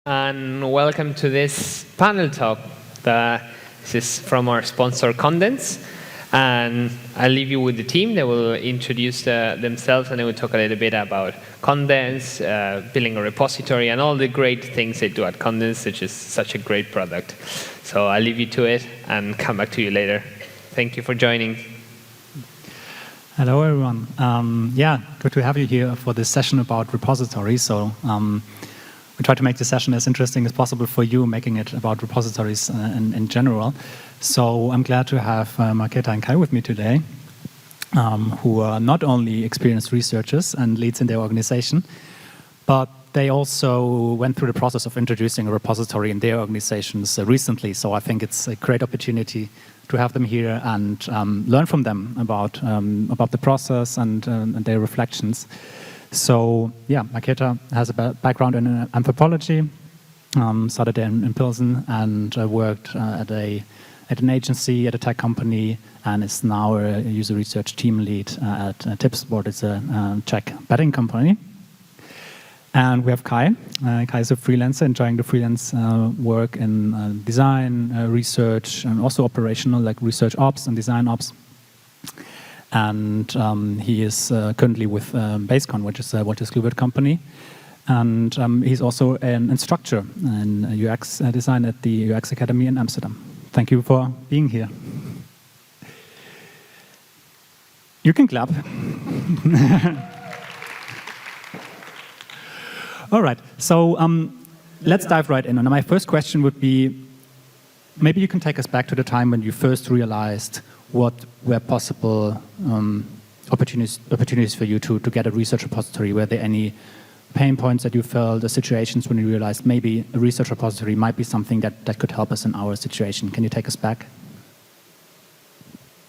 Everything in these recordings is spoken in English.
And welcome to this panel talk. This is from our sponsor, Condens. And I'll leave you with the team. They will introduce themselves, and they will talk a little bit about Condens, building a repository, and all the great things they do at Condens, which is such a great product. So I'll leave you to it and come back to you later. Thank you for joining. Hello, everyone. Good to have you here for this session about repositories. So we try to make the session as interesting as possible for you, making it about repositories in general. So I'm glad to have Markéta and Kaj with me today, who are not only experienced researchers and leads in their organization, but they also went through the process of introducing a repository in their organizations recently. So I think it's a great opportunity to have them here and learn from them about the process and their reflections. So Markéta has a background in anthropology, started in Pilsen, and worked at an agency, at a tech company, and is now a user research team lead at Tipsport. It's a Czech betting company. And we have Kaj. Kaj is a freelancer, enjoying the freelance work in design, research, and also operational, like research ops and design ops. And he is currently with Basecon, which is a Kluivert company. And he's also an instructor in UX design at the UX Academy in Amsterdam. Thank you for being here. You can clap. All right, so let's dive right in. And my first question would be, maybe you can take us back to the time when you first realized what were possible opportunities for you to get a research repository. Were there any pain points that you felt, or situations when you realized maybe a research repository might be something that could help us in our situation? Can you take us back?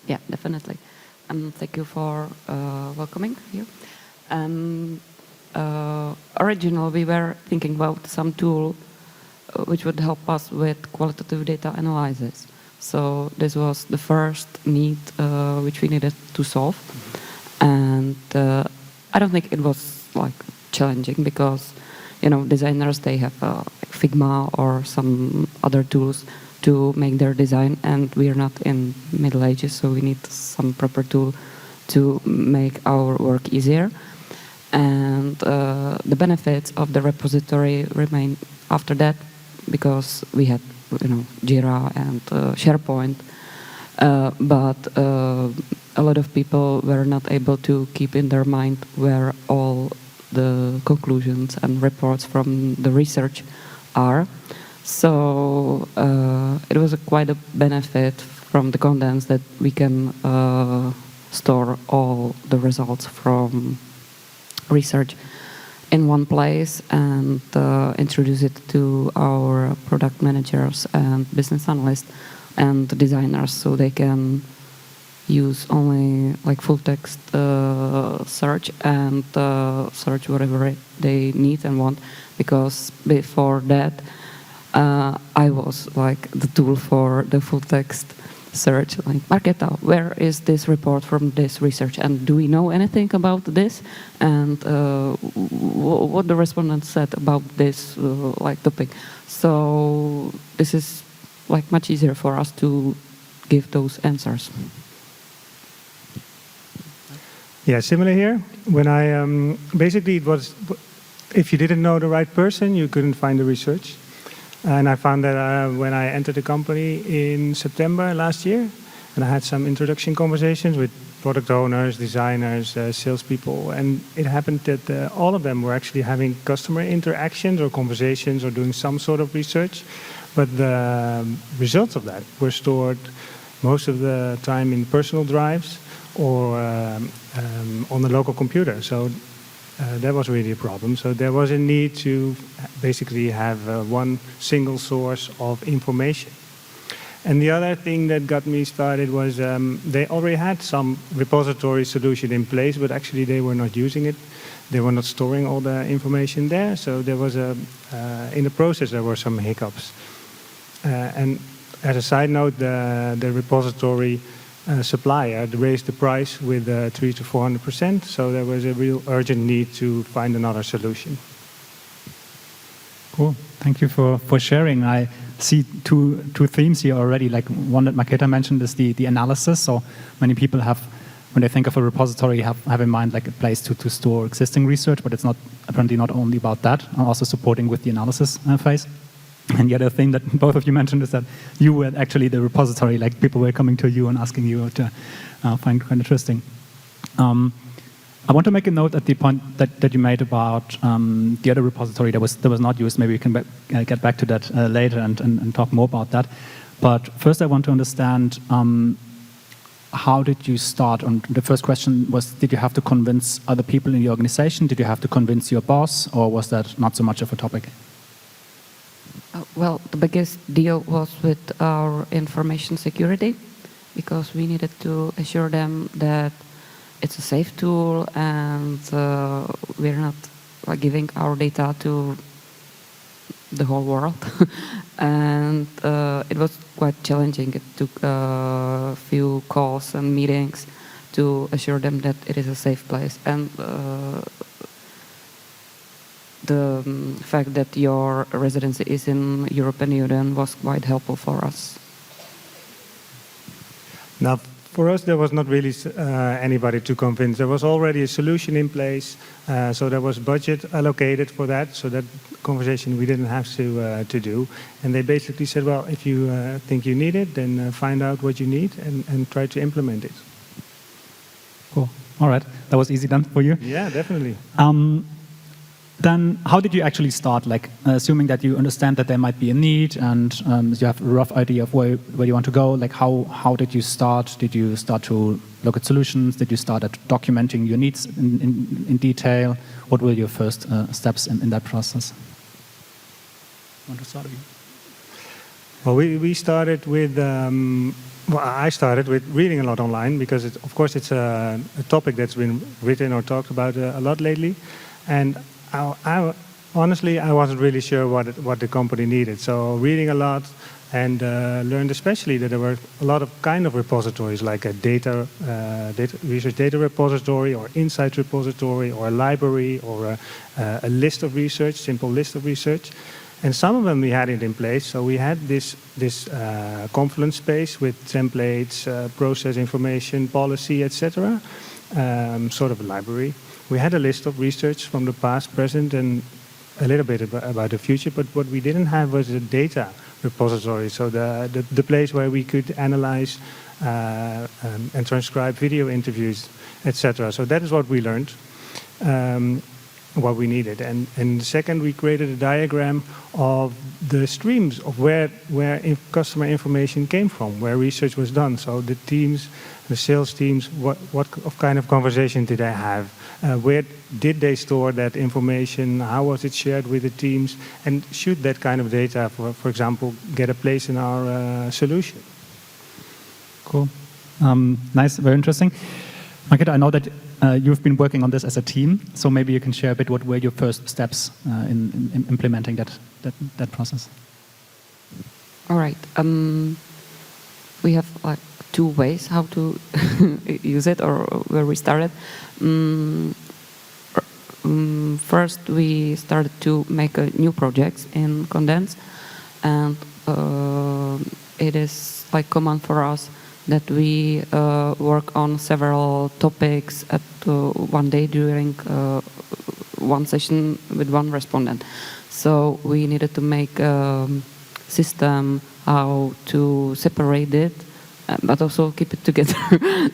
Yeah, definitely. Thank you for welcoming here. Originally, we were thinking about some tool which would help us with qualitative data analysis. So this was the first need which we needed to solve. And I don't think it was like challenging because, designers, they have Figma or some other tools to make their design, and we are not in Middle Ages, so we need some proper tool to make our work easier. And the benefits of the repository remain after that because we had Jira and SharePoint, but a lot of people were not able to keep in their mind where all the conclusions and reports from the research are. So it was quite a benefit from the Condens that we can store all the results from research in one place and introduce it to our product managers and business analysts and designers so they can use only like full text search and search whatever they need and want, because before that I was like the tool for the full text search, like, Markéta, where is this report from this research, and do we know anything about this, and what the respondents said about this topic. So this is like much easier for us to give those answers. Yeah, similar here. When I basically it was, if you didn't know the right person, you couldn't find the research. And I found that when I entered the company in September last year, and I had some introduction conversations with product owners, designers, salespeople, and it happened that all of them were actually having customer interactions or conversations or doing some sort of research, but the results of that were stored most of the time in personal drives or on the local computer. So that was really a problem. So there was a need to basically have one single source of information. And the other thing that got me started was they already had some repository solution in place, but actually they were not using it. They were not storing all the information there. So there was in the process there were some hiccups. And as a side note, the repository supplier raised the price with 300 to 400%. So there was a real urgent need to find another solution. Cool. Thank you for sharing. I see two themes here already. Like one that Markéta mentioned is the analysis. So many people have, when they think of a repository, have in mind like a place to store existing research, but it's not apparently not only about that. Also supporting with the analysis phase. And the other thing that both of you mentioned is that you were actually the repository. Like people were coming to you and asking you to find quite interesting. I want to make a note at the point that you made about the other repository that was not used. Maybe we can get back to that later and talk more about that. But first I want to understand how did you start? And the first question was, did you have to convince other people in your organization? Did you have to convince your boss? Or was that not so much of a topic? Well, the biggest deal was with our information security, because we needed to assure them that it's a safe tool and we're not giving our data to the whole world. And it was quite challenging. It took a few calls and meetings to assure them that it is a safe place. And the fact that your residency is in European Union was quite helpful for us. Now, for us, there was not really anybody to convince. There was already a solution in place, so there was budget allocated for that. So that conversation we didn't have to do. And they basically said, well, if you think you need it, then find out what you need and try to implement it. Cool. All right. That was easy done for you? Yeah, definitely. Then how did you actually start? Like, assuming that you understand that there might be a need and you have a rough idea of where you want to go, like how did you start? Did you start to look at solutions? Did you start at documenting your needs in detail? What were your first steps in that process? Want to start again? Well, we started with, I started with reading a lot online because, of course, it's a topic that's been written or talked about a lot lately. And honestly, I wasn't really sure what the company needed. So reading a lot and learned especially that there were a lot of kind of repositories, like a research data repository or insight repository or a library or a list of research, simple list of research. And some of them we had it in place. So we had this Confluence space with templates, process information, policy, etc., sort of a library. We had a list of research from the past, present, and a little bit about the future, but what we didn't have was a data repository, so the place where we could analyze and transcribe video interviews, etc. So that is what we learned, what we needed. And second, we created a diagram of the streams of where customer information came from, where research was done. So the teams, the sales teams, what kind of conversation did they have? Where did they store that information? How was it shared with the teams? And should that kind of data, for example, get a place in our solution? Cool. Nice, very interesting. Markéta, I know that you've been working on this as a team, so maybe you can share a bit what were your first steps in implementing that process. All right. We have like two ways how to use it, or where we started. First, we started to make new projects in Condens, and it is like common for us that we work on several topics at one day during one session with one respondent. So we needed to make a system how to separate it, but also keep it together.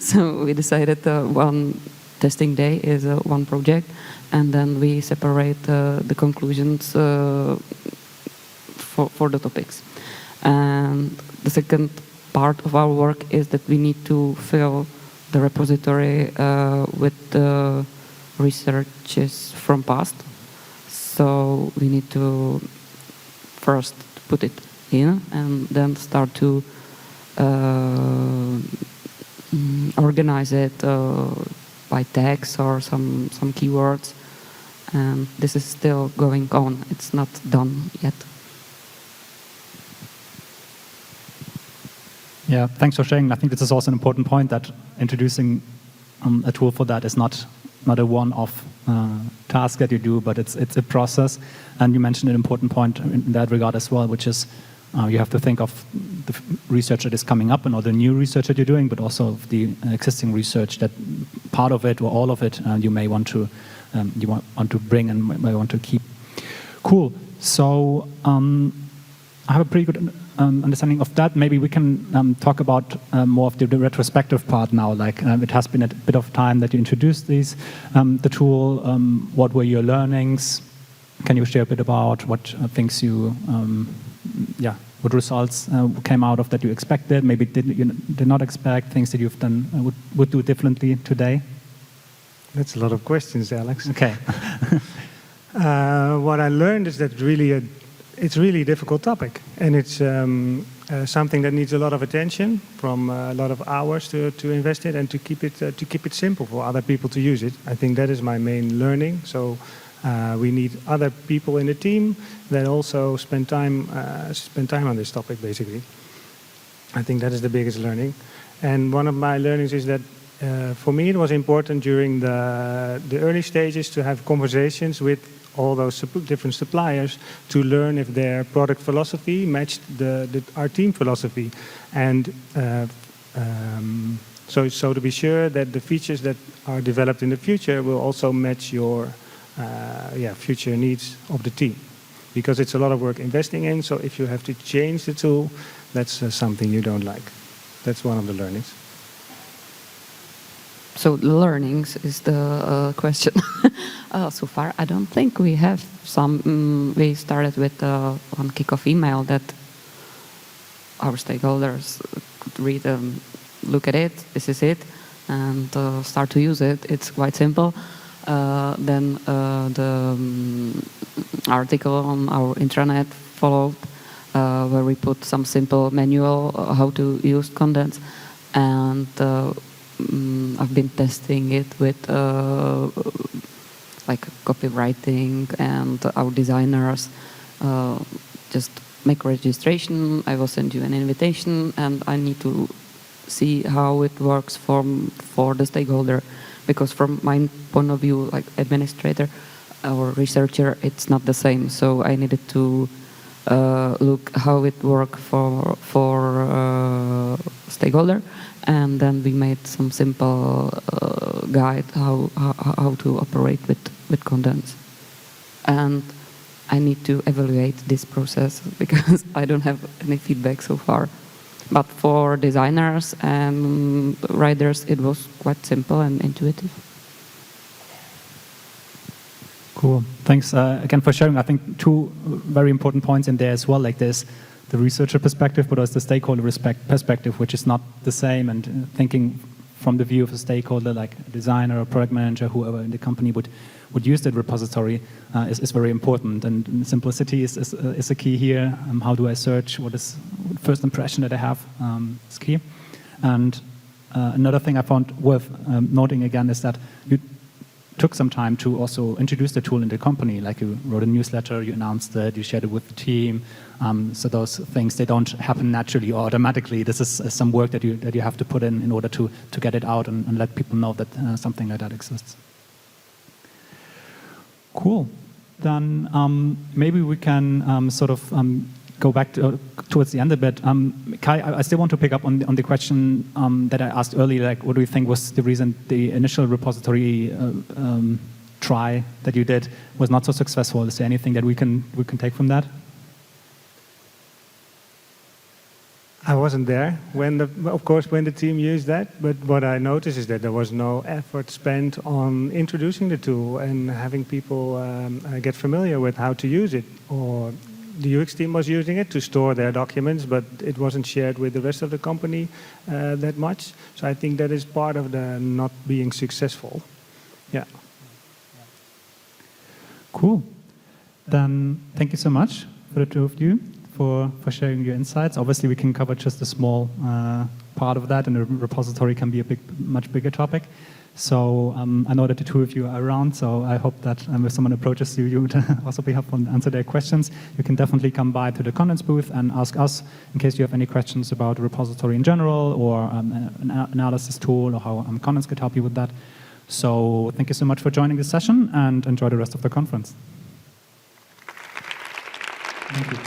So we decided one testing day is one project, and then we separate the conclusions for the topics. And the second part of our work is that we need to fill the repository with the researches from past. So we need to first put it in and then start to organize it by tags or some keywords. And this is still going on. It's not done yet. Yeah, thanks for sharing. I think this is also an important point, that introducing a tool for that is not a one-off task that you do, but it's a process. And you mentioned an important point in that regard as well, which is you have to think of the research that is coming up and all the new research that you're doing, but also of the existing research that part of it or all of it you may want to bring and may want to keep. Cool. So I have a pretty good understanding of that. Maybe we can talk about more of the retrospective part now. Like it has been a bit of time that you introduced the tool. What were your learnings? Can you share a bit about what things you, what results came out of that you expected? Maybe you did not expect, things that you've done would do differently today. That's a lot of questions, Alex. Okay. What I learned is that it's really a difficult topic, and it's something that needs a lot of attention from a lot of hours to invest in, and to keep it simple for other people to use it. I think that is my main learning. So we need other people in the team that also spend time on this topic. Basically, I think that is the biggest learning. And one of my learnings is that for me it was important during the early stages to have conversations with all those different suppliers to learn if their product philosophy matched our team philosophy, and so to be sure that the features that are developed in the future will also match your future needs of the team, because it's a lot of work investing in. So if you have to change the tool, that's something you don't like. That's one of the learnings. So learnings is the question. So far, I don't think we have some. We started with one kickoff email that our stakeholders could read and look at it. This is it, and start to use it. It's quite simple. Then the article on our intranet followed, where we put some simple manual how to use Condens, and I've been testing it with like copywriting, and our designers just make registration. I will send you an invitation, and I need to see how it works for the stakeholder, because from my point of view, like administrator or researcher, it's not the same. So I needed to look how it works for stakeholder, and then we made some simple guide how to operate with Condens. And I need to evaluate this process because I don't have any feedback so far. But for designers and writers, it was quite simple and intuitive. Cool. Thanks again for sharing. I think two very important points in there as well. Like there's the researcher perspective, but also the stakeholder perspective, which is not the same. And thinking from the view of a stakeholder, like a designer or product manager, whoever in the company would use that repository, is very important. And simplicity is a key here. How do I search? What is the first impression that I have is key. And another thing I found worth noting again is that you took some time to also introduce the tool in the company. Like you wrote a newsletter, you announced it, you shared it with the team. So those things, they don't happen naturally or automatically. This is some work that you have to put in order to get it out and let people know that something like that exists. Cool. Then maybe we can go back towards the end a bit. Kai, I still want to pick up on the question that I asked earlier. Like, what do you think was the reason the initial repository try that you did was not so successful? Is there anything that we can take from that? I wasn't there when the team used that, but what I noticed is that there was no effort spent on introducing the tool and having people get familiar with how to use it. Or the UX team was using it to store their documents, but it wasn't shared with the rest of the company that much. So I think that is part of the not being successful. Yeah. Cool. Then thank you so much for the two of you for sharing your insights. Obviously, we can cover just a small part of that, and the repository can be a much bigger topic. So I know that the two of you are around, so I hope that if someone approaches you, you would also be helpful and answer their questions. You can definitely come by to the Condens booth and ask us in case you have any questions about the repository in general, or an analysis tool, or how Condens could help you with that. So thank you so much for joining this session, and enjoy the rest of the conference. Thank you.